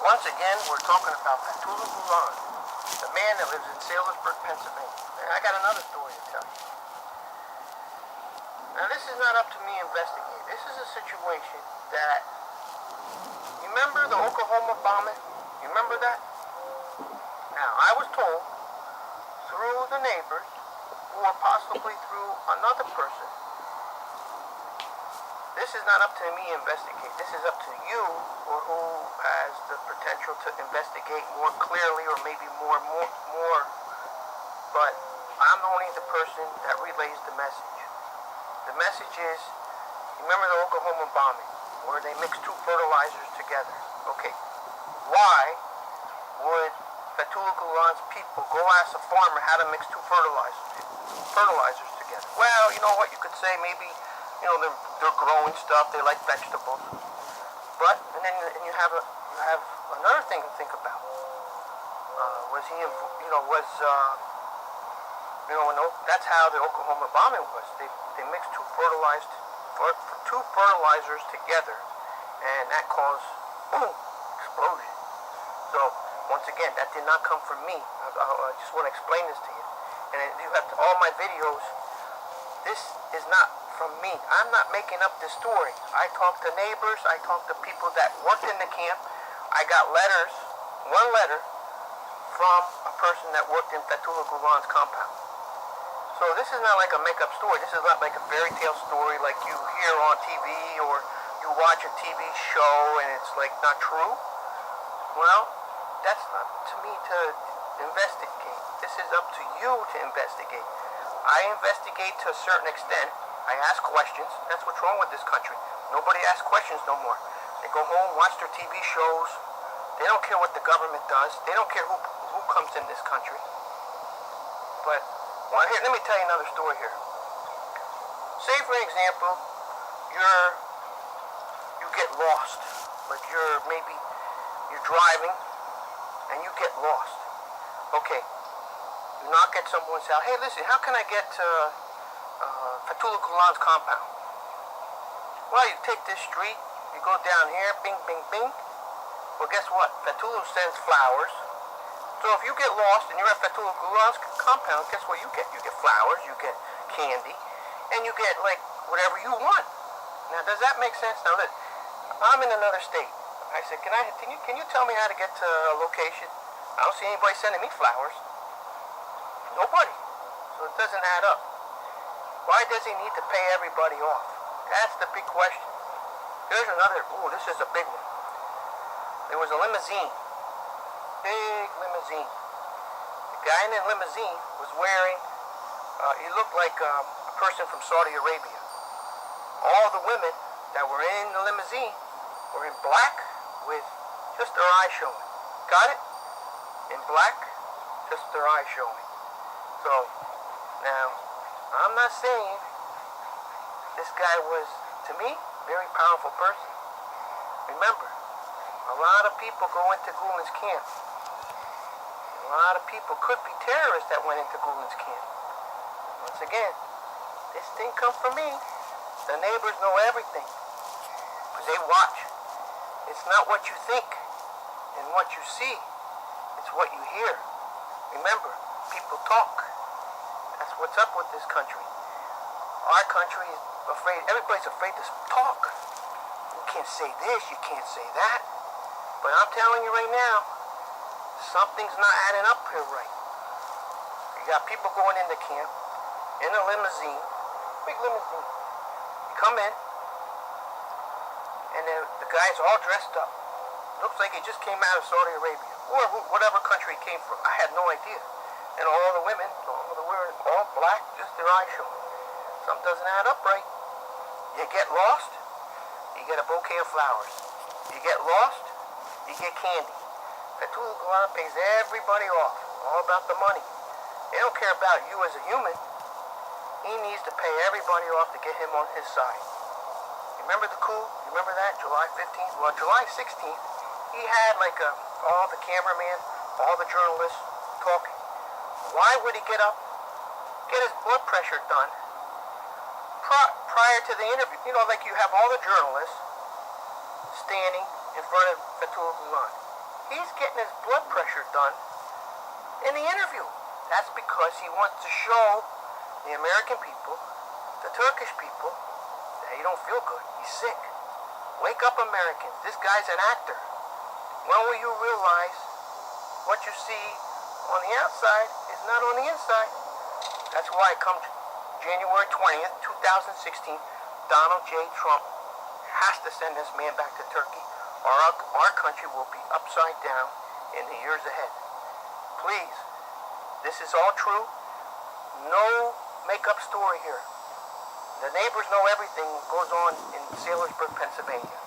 Once again, we're talking about Feto, the man that lives in Salisbury, Pennsylvania. And I got another story to tell you. Now, this is not up to me to investigate. This is a situation that, you remember the Oklahoma bombing? You remember that? Now, I was told through the neighbors, or possibly through another person, this is not up to me to investigate. This is up to you, or who has the potential to investigate more clearly, or maybe more. But I'm only the person that relays the message. The message is, remember the Oklahoma bombing, where they mixed two fertilizers together. Okay, why would Fethullah Gulen's people go ask a farmer how to mix two fertilizers together? Well, you know what, you could say maybe, they're growing stuff, they like vegetables. But, and then you have another thing to think about. That's how the Oklahoma bombing was. They mixed two fertilizers together, and that caused, boom, explosion. So, once again, that did not come from me. I just want to explain this to you. And you have all my videos. This is not from me. I'm not making up this story. I talked to neighbors. I talked to people that worked in the camp. I got letters, one letter, from a person that worked in Fethullah Gulen's compound. So this is not like a make-up story. This is not like a fairy tale story like you hear on TV, or you watch a TV show and it's like not true. Well, that's not to me to investigate. This is up to you to investigate. I investigate to a certain extent. I ask questions. That's what's wrong with this country. Nobody asks questions no more. They go home, watch their TV shows. They don't care what the government does. They don't care who comes in this country. But, well, here, let me tell you another story here. Say, for example, you get lost. Like you're driving and you get lost. Okay. You knock at someone's house. Hey, listen, how can I get to Fethullah Gulen's compound? Well, you take this street, you go down here, bing, bing, bing. Well, guess what? Fethullah sends flowers. So if you get lost and you're at Fethullah Gulen's compound, guess what you get? You get flowers, you get candy, and you get, like, whatever you want. Now, does that make sense? Now, look, I'm in another state. I said, can you tell me how to get to a location? I don't see anybody sending me flowers. Nobody. So it doesn't add up. Why does he need to pay everybody off? That's the big question. There's another, this is a big one. There was a limousine. Big limousine. The guy in the limousine was wearing, he looked like a person from Saudi Arabia. All the women that were in the limousine were in black with just their eyes showing. Got it? In black, just their eyes showing. So, now, I'm not saying this guy was, to me, a very powerful person. Remember, a lot of people go into Gulen's camp. A lot of people could be terrorists that went into Gulen's camp. Once again, this didn't come from me. The neighbors know everything, because they watch. It's not what you think and what you see. It's what you hear. Remember, people talk. That's what's up with this country. Our country is afraid, everybody's afraid to talk. You can't say this, you can't say that. But I'm telling you right now, something's not adding up here right. You got people going into camp, in a limousine, big limousine. You come in, and the guy's all dressed up. Looks like he just came out of Saudi Arabia, or whatever country he came from. I had no idea. And all the women, all black, just their eyes showing. Something doesn't add up right. You get lost, you get a bouquet of flowers. You get lost, you get candy. Fethullah Gulen pays everybody off, all about the money. They don't care about you as a human. He needs to pay everybody off to get him on his side. Remember the coup? Remember that? July 15th? Well, July 16th, he had all the cameramen, all the journalists talking. Why would he get up, get his blood pressure done prior to the interview? You know, like you have all the journalists standing in front of Fethullah Gulen. he's getting his blood pressure done in the interview. That's because he wants to show the American people, the Turkish people, that he don't feel good. He's sick. Wake up, Americans. This guy's an actor. When will you realize what you see on the outside is not on the inside? That's why come January 20th, 2016, Donald J. Trump has to send this man back to Turkey, or our country will be upside down in the years ahead. Please, this is all true. No make-up story here. The neighbors know everything that goes on in Saylorsburg, Pennsylvania.